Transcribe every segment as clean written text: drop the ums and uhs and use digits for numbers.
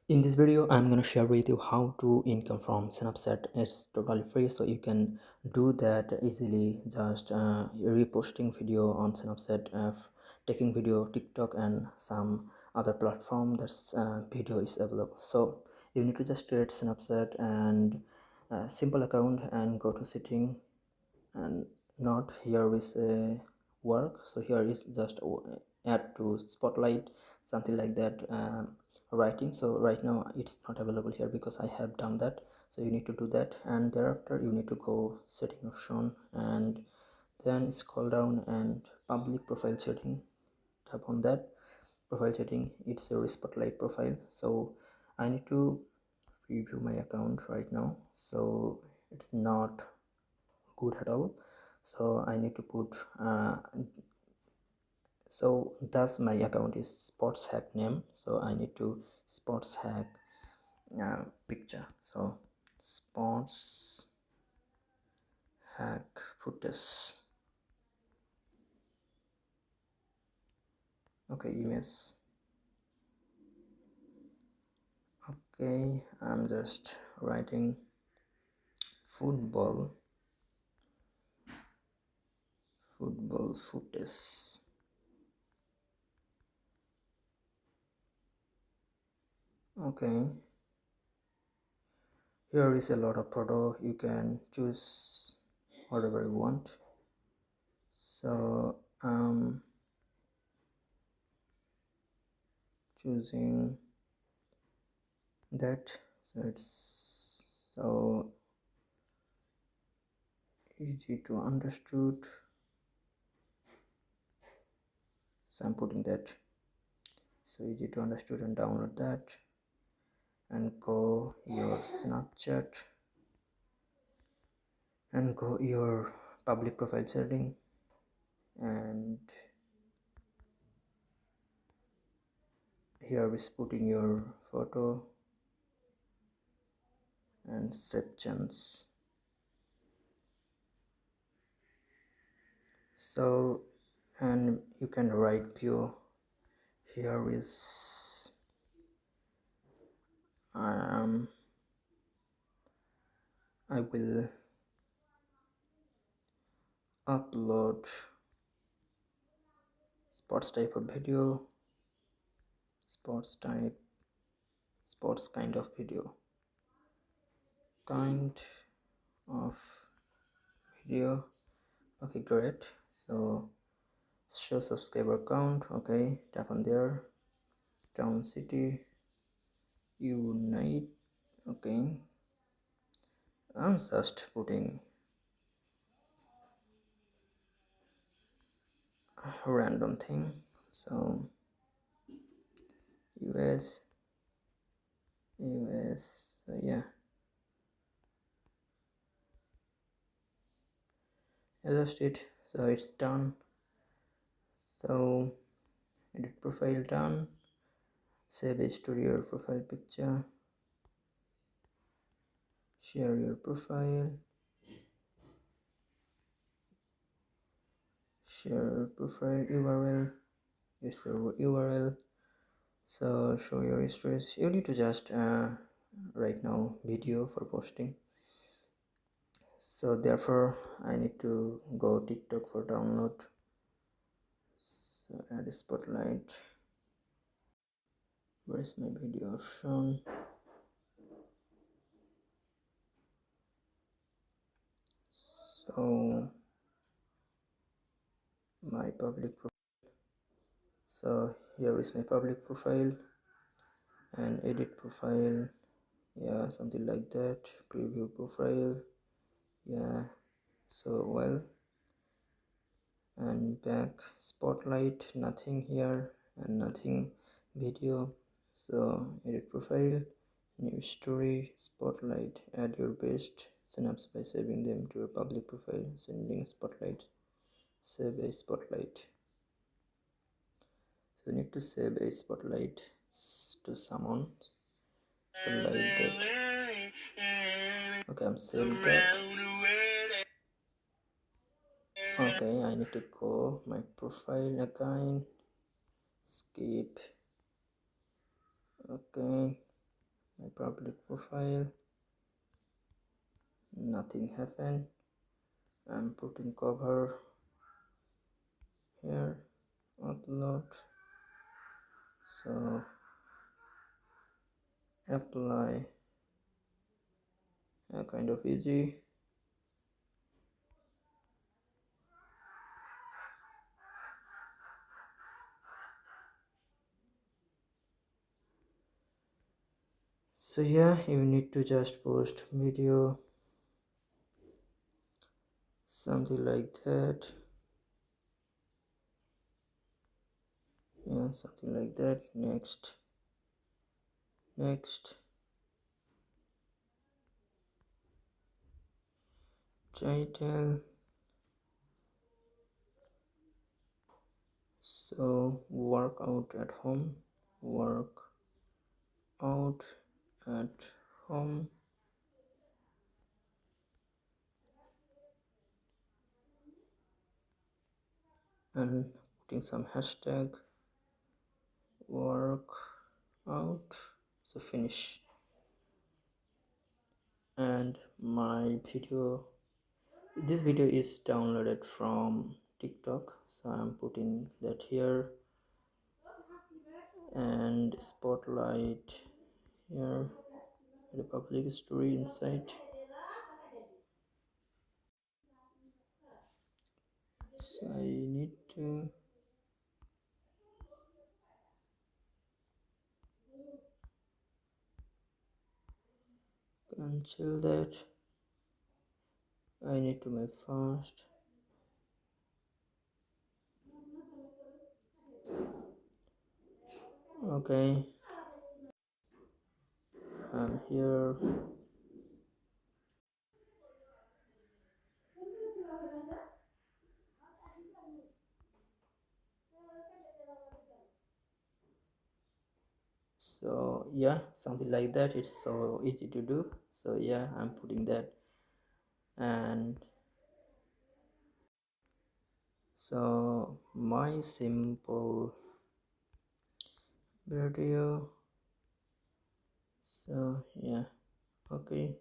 In this video, I'm gonna share with you how to income from Snapchat. It's totally free, so you can do that easily. Just reposting video on Snapchat, taking video TikTok and some other platform that's video is available. So you need to just create Snapchat and simple account and go to setting, and not here is a work, so here is just add to spotlight, something like that, writing. So right now it's not available here because I have done that, so you need to do that, and thereafter you need to go setting option and then scroll down and public profile setting, tap on that. Profile setting, it's a spotlight profile, so I need to review my account right now, so it's not good at all, so I need to put so thus my account is sports hack name, so I need to sports hack picture, so sports hack footage. Okay, image. Okay, I'm just writing football footage. Okay, here is a lot of photo, you can choose whatever you want. So choosing that, so it's so easy to understood, so I'm putting that, so easy to understood, and download that and go your Snapchat and go your public profile setting and here is putting your photo and sections. So and you can write view, here is I will upload sports type of video, sports type, sports kind of video, kind of video. Okay, great. So show subscriber count. Okay, tap on there, town city unite. Okay, I'm just putting a random thing, so us, so yeah, adjust it, so it's done. So edit profile done, save it to your profile picture, share your profile, share profile URL, your server URL. So show your stories, you need to just right now video for posting, so therefore I need to go TikTok for download, so add a spotlight, where is my video option, so my public profile, so here is my public profile and edit profile, yeah, something like that, preview profile, yeah, so well, and back spotlight, nothing here and nothing video, so edit profile, new story, spotlight, add your best snaps by saving them to your public profile, sending spotlight, save a spotlight, so you need to save a spotlight to someone, so like that. Okay, I'm saving that. Okay, I need to go my profile again, skip. Okay, public profile, nothing happened. I'm putting cover here, upload, so apply, kind of easy. So yeah, you need to just post video, something like that. Yeah, something like that. Next, title. So work out at home, work out at home, and putting some hashtag work out. So finish. And my video, this video is downloaded from TikTok, so I'm putting that here, and spotlight here, Republic story inside. So I need to cancel that. I need to make fast. Okay, I'm here. So yeah, something like that. It's so easy to do. So yeah, I'm putting that. And so my simple video. So yeah, okay.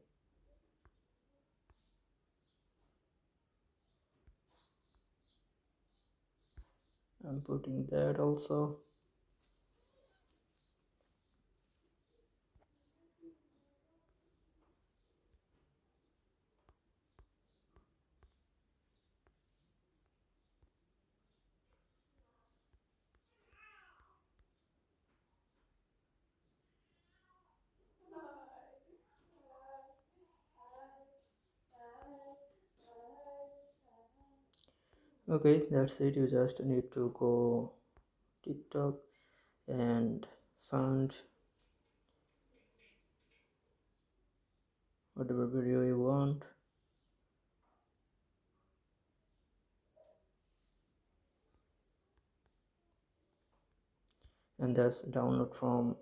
I'm putting that also. Okay, that's it. You just need to go TikTok and find whatever video you want. And that's download from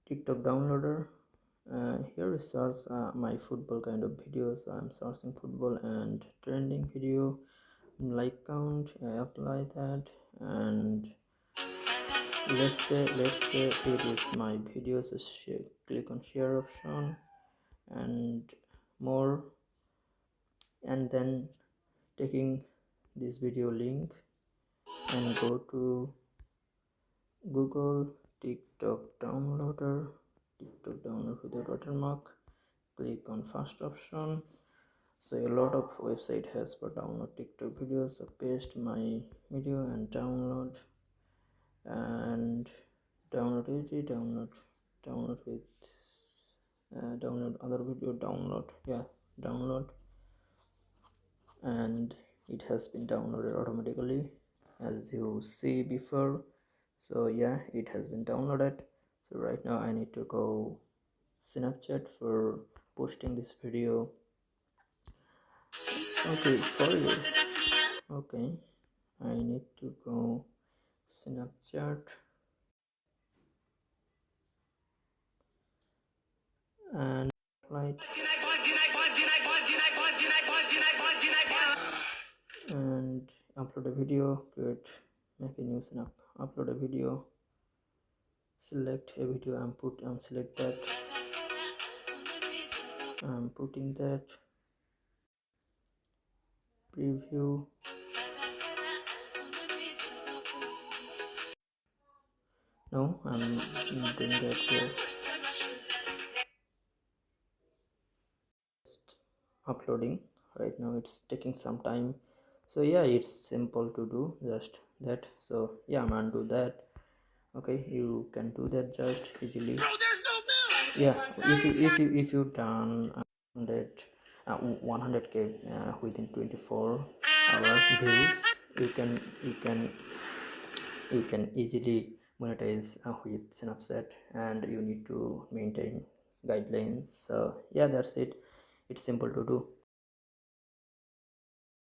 TikTok downloader. Here is search my football kind of videos. So I'm searching football and trending video, like count. I apply that, and let's say it is my videos. So click on share option and more, and then taking this video link and go to Google TikTok downloader, TikTok download without watermark. Click on first option. So a lot of website has for download TikTok videos. So paste my video and download, and download it, download with download other video, download, yeah, download, and it has been downloaded automatically as you see before. So yeah, it has been downloaded. So right now I need to go Snapchat for posting this video. Okay, for you. Okay, I need to go Snapchat and light and upload a video. Create, make a new snap, upload a video, select a video and select that. I'm putting that preview. No, I'm doing that here. Just uploading right now. It's taking some time, so yeah, it's simple to do just that. So yeah, I'm gonna do that. Okay, you can do that just easily. Yeah, if you done 100k within 24 hour views, you can easily monetize with Snapchat, and you need to maintain guidelines. So yeah, that's it. It's simple to do.